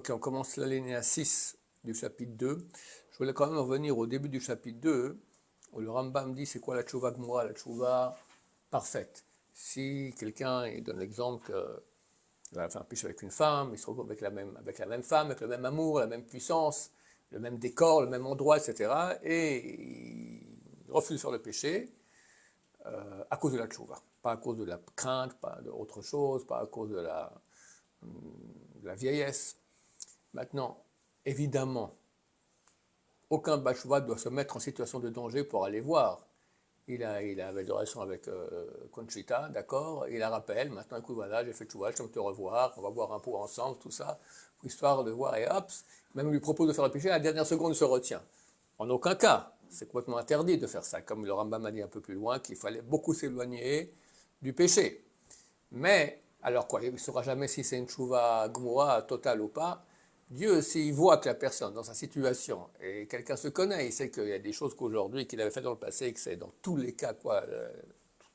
Ok, on commence l'alinéa 6 du chapitre 2. Je voulais quand même revenir au début du chapitre 2, où le Rambam dit c'est quoi la tchouva gmoura, la tchouva parfaite. Si quelqu'un, il donne l'exemple qu'il va faire un péché avec une femme, il se retrouve avec la même femme, avec le même amour, la même puissance, le même décor, le même endroit, etc. Et il refuse de faire le péché à cause de la tchouva. Pas à cause de la crainte, pas d'autre chose, pas à cause de la vieillesse. Maintenant, évidemment, aucun Bachouva doit se mettre en situation de danger pour aller voir. Il avait des relations avec Conchita, d'accord, il la rappelle, maintenant écoute, voilà, j'ai fait Tchouva, je t'aime te revoir, on va boire un pot ensemble, tout ça, histoire de voir, et hop, même lui propose de faire le péché, à la dernière seconde, il se retient. En aucun cas, c'est complètement interdit de faire ça, comme le Rambam a dit un peu plus loin, qu'il fallait beaucoup s'éloigner du péché. Mais, alors quoi, il ne saura jamais si c'est une Tchouva Gmoura totale ou pas. Dieu, s'il voit que la personne, dans sa situation, et quelqu'un se connaît, il sait qu'il y a des choses qu'aujourd'hui, qu'il avait fait dans le passé, et que c'est dans tous les cas,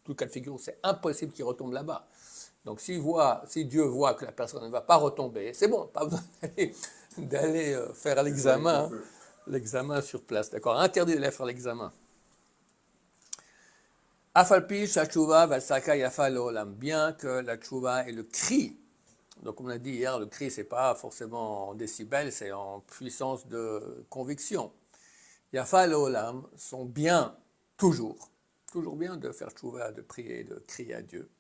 tout cas de figure, c'est impossible qu'il retombe là-bas. Donc si Dieu voit que la personne ne va pas retomber, c'est bon, pas besoin d'aller faire l'examen sur place, d'accord, interdit d'aller faire l'examen. Afalpi, Shachuva, Vasaka, Yafa, Olam, bien que la tchouva est le cri. Donc, on a dit hier, le cri, c'est pas forcément en décibels, c'est en puissance de conviction. Yafa et Olam sont bien, toujours bien de faire tchouva, de prier, de crier à Dieu.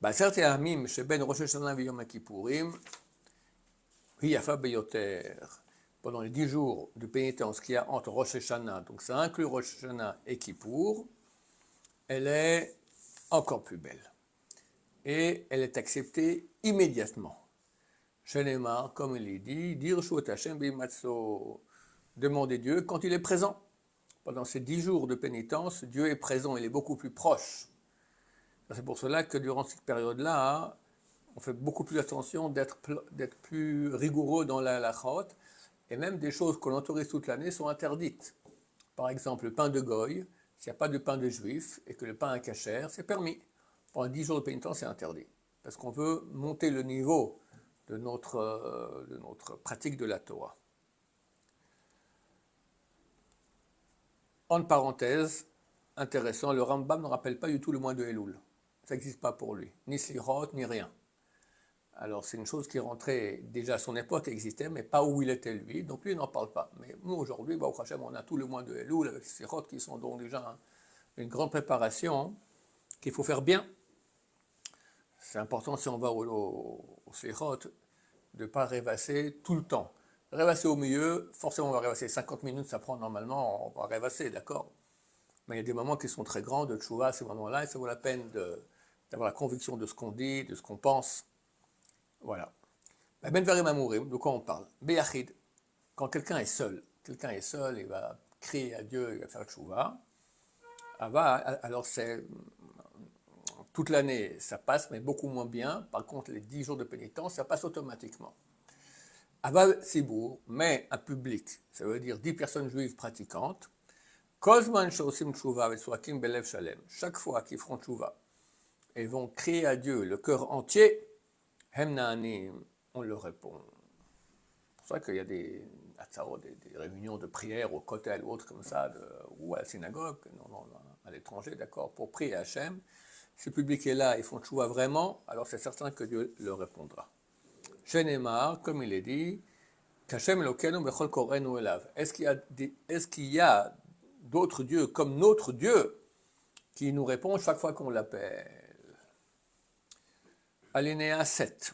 Basert et Amim, Sheben Rosh Hashanah v'Yom Kippourim, Yafa beyoter. Pendant les 10 jours de pénitence qu'il y a entre Rosh Hashanah, donc ça inclut Rosh Hashanah et Kippour, elle est encore plus belle. Et elle est acceptée immédiatement. Shenemar, comme il est dit, dire Shuot Hashem bimatso, demander Dieu quand il est présent. Pendant ces 10 jours de pénitence, Dieu est présent, il est beaucoup plus proche. C'est pour cela que durant cette période-là, on fait beaucoup plus attention d'être plus rigoureux dans la halachot, et même des choses que l'on autorise toute l'année sont interdites. Par exemple, le pain de goy, s'il n'y a pas de pain de juif et que le pain est cachère, c'est permis. Pendant 10 jours de pénitence, c'est interdit. Parce qu'on veut monter le niveau de notre pratique de la Torah. En parenthèse, intéressant, le Rambam ne rappelle pas du tout le mois de Elul. Ça n'existe pas pour lui. Ni Slichot, ni rien. Alors c'est une chose qui rentrait déjà à son époque, existait, mais pas où il était lui. Donc lui, il n'en parle pas. Mais nous, aujourd'hui, au Hachem, on a tout le mois de Elul avec Slichot qui sont donc déjà une grande préparation qu'il faut faire bien. C'est important si on va au Slichot de ne pas rêvasser tout le temps. Rêvasser au milieu, forcément on va rêvasser 50 minutes, ça prend normalement, on va rêvasser, d'accord. Mais il y a des moments qui sont très grands de tchouva, ces moments-là, et ça vaut la peine d'avoir la conviction de ce qu'on dit, de ce qu'on pense. Voilà. Ben Verim Amourim, de quoi on parle? Beyachid, quand quelqu'un est seul, il va crier à Dieu, il va faire tchouva. Alors c'est toute l'année, ça passe, mais beaucoup moins bien. Par contre, les 10 jours de pénitence, ça passe automatiquement. Aval Sibour, mais un public, ça veut dire 10 personnes juives pratiquantes. Kozman Shosim Tshuva Vetsuakim Belev Shalem. Chaque fois qu'ils feront Tshuva et vont crier à Dieu le cœur entier, Hemnaanim, on leur répond. C'est pour ça qu'il y a des réunions de prière au kotel ou autre comme ça, ou à la synagogue, à l'étranger, d'accord, pour prier à Hachem. Si le public est là, ils font Tshuva vraiment, alors c'est certain que Dieu leur répondra. Shenemar, comme il est dit, Kashem Elokenu bechol korenu elav. Est-ce qu'il y a d'autres dieux comme notre Dieu qui nous répond chaque fois qu'on l'appelle? Alinéa 7.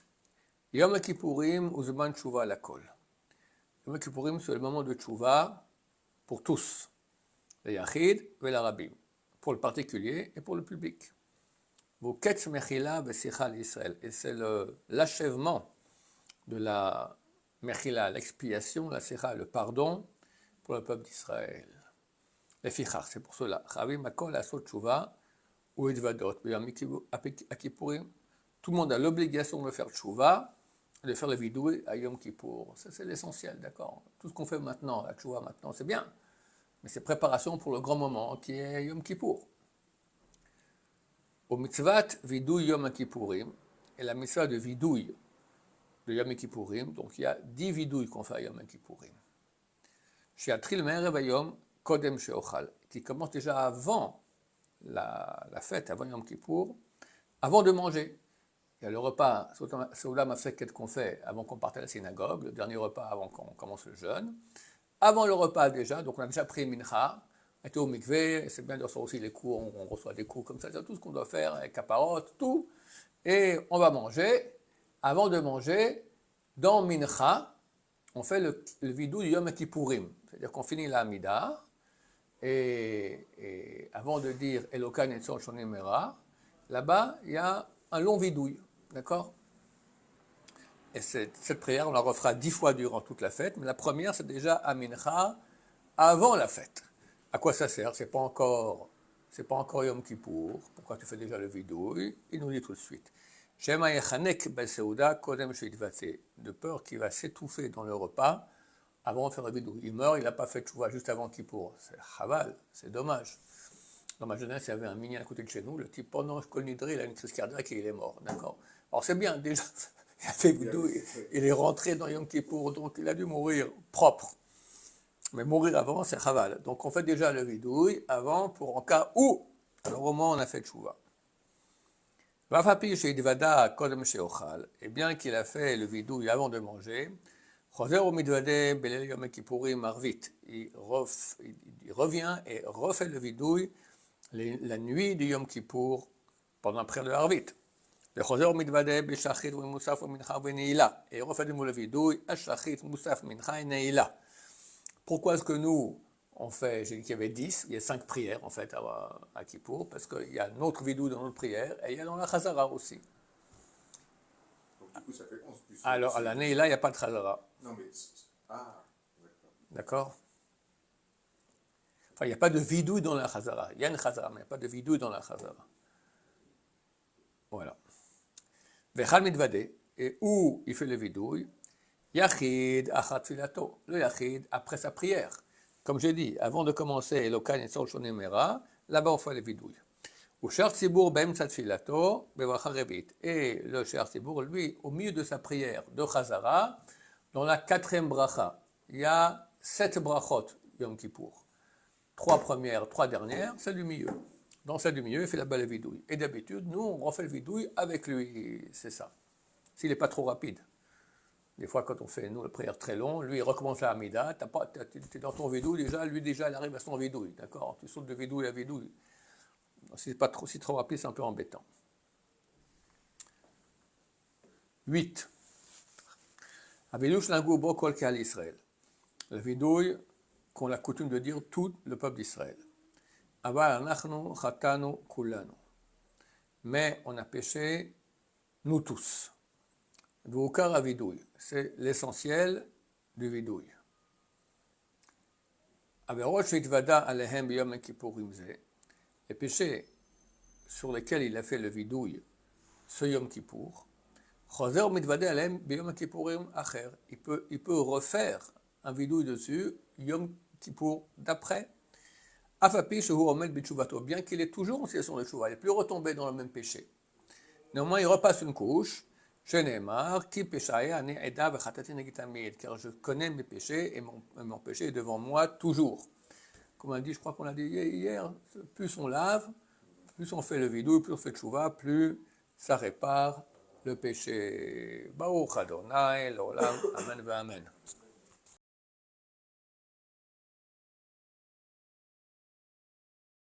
Yom Kippourim uzman tshuva lakol. Yom Kippourim, c'est le moment de tshuva pour tous, les yachid et l'arabim, pour le particulier et pour le public. Vos ketz mechila vesicha l'Israël. Et c'est l'achèvement de la mechila, l'expiation, la sicha, le pardon pour le peuple d'Israël. Les fichar, c'est pour cela. Chavim akol asot tshuva ou edvadot. Tout le monde a l'obligation de faire tshuva, de faire le vidoué à Yom Kippour. Ça, c'est l'essentiel, d'accord. Tout ce qu'on fait maintenant, la tshuva maintenant, c'est bien. Mais c'est préparation pour le grand moment qui est Yom Kippour. Au mitzvat vidouille Yom Kippourim, et la mitzvah de vidouille de Yom Kippourim, donc il y a 10 vidouilles qu'on fait à Yom Kippourim. Shiatril me'erev hayom kodem she'ochal, qui commence déjà avant la fête, avant Yom Kippour, avant de manger. Il y a le repas, Seouda Mafseket qu'on fait avant qu'on parte à la synagogue, le dernier repas avant qu'on commence le jeûne. Avant le repas déjà, donc on a déjà pris Mincha, on était au mikvé, c'est bien de recevoir aussi les cours, on reçoit des cours comme ça, c'est tout ce qu'on doit faire, avec caparot, tout. Et on va manger. Avant de manger, dans Mincha, on fait le vidou du Yom Kippourim. C'est-à-dire qu'on finit la Amida, et avant de dire Elokan et Tzor Shonim Mera, là-bas, il y a un long vidouille. D'accord? Et cette prière, on la refera 10 fois durant toute la fête, mais la première, c'est déjà à Mincha, avant la fête. À quoi ça sert? C'est pas encore Yom Kippour. Pourquoi tu fais déjà le vidouille? Il nous dit tout de suite. Shema yechanek b'seuda kodem sheyitvate, de peur qu'il va s'étouffer dans le repas avant de faire le vidouille. Il meurt, il n'a pas fait tchouva juste avant Kippour. C'est chaval, c'est dommage. Dans ma jeunesse, il y avait un mini à côté de chez nous, le type pendant Kol Nidri, il a une crise cardiaque et il est mort. D'accord? Alors c'est bien, déjà, il a fait vidouille, il est rentré dans Yom Kippour, donc il a dû mourir propre. Mais mourir avant, c'est chaval. Donc on fait déjà le vidouille avant, pour en cas où, alors au moins on a fait tchouva. Vafapi sheidvada kodem sheochal, et bien qu'il a fait le vidouille avant de manger, choser ou midvade belel Yom Kippourim marvit, il revient et refait le vidouille la nuit du Yom Kippour pendant la prière de Harvit. Le choser ou midvade b'shachit ou musaf ou mincha ou neila, et refait le vidouille ashachit, musaf, mincha et neila. Pourquoi est-ce que nous, on fait, j'ai dit qu'il y avait 10, il y a 5 prières en fait à Kippour, parce qu'il y a un autre vidou dans notre prière, et il y a dans la Chazara aussi. Donc du coup ça fait 11 plus. Alors à l'année, là, il n'y a pas de Chazara. Non mais... Ah, d'accord. D'accord? Enfin, il n'y a pas de vidou dans la Chazara. Il y a une Chazara, mais il n'y a pas de vidou dans la Chazara. Voilà. Vechal mitvade, et où il fait le vidouille, Yachid achat filato, le Yachid après sa prière. Comme j'ai dit, avant de commencer Elokan et Tzor Shonim Mera, là-bas on fait le vidouille. Ou Shar Tzibour be'emtzat filato bebracha revit. Et le Shar Tzibour, lui, au milieu de sa prière de Chazara, dans la 4e bracha, il y a 7 brachot Yom Kippour. 3 premières, 3 dernières, c'est du milieu. Dans celle du milieu, il fait là-bas le vidouille. Et d'habitude, nous, on refait le vidouille avec lui, c'est ça. S'il n'est pas trop rapide. Des fois, quand on fait, nous, la prière très longue, lui, il recommence la Hamida, tu es dans ton vidouille déjà, lui, déjà, il arrive à son vidouille, d'accord? Tu sautes de vidouille à vidouille. Si c'est trop rapide, c'est un peu embêtant. 8. Avilush langou bo kol kal Israël. Le vidouille qu'on a coutume de dire tout le peuple d'Israël. Aval anachnu chatanu kulanu. Mais on a péché, nous tous. V'ukar avidouille, c'est l'essentiel du vidouille. Averot sheitvada alehem b'yom kippourim ze, les péchés sur lesquels il a fait le vidouille, ce Yom Kippour, choser mitvada alehem b'yom kippourim acher, il peut refaire un vidouille dessus, Yom Kippour d'après, afapi shehu omed b'tshuvato, bien qu'il est toujours en situation de tshuva, il n'est plus retombé dans le même péché. Néanmoins, il repasse une couche, car je connais mes péchés et mon péché est devant moi toujours. Comme on a dit, je crois qu'on l'a dit hier, plus on lave, plus on fait le vidouille, plus on fait tchouva, plus ça répare le péché. Baruch Adonai, l'olam, amen, amen.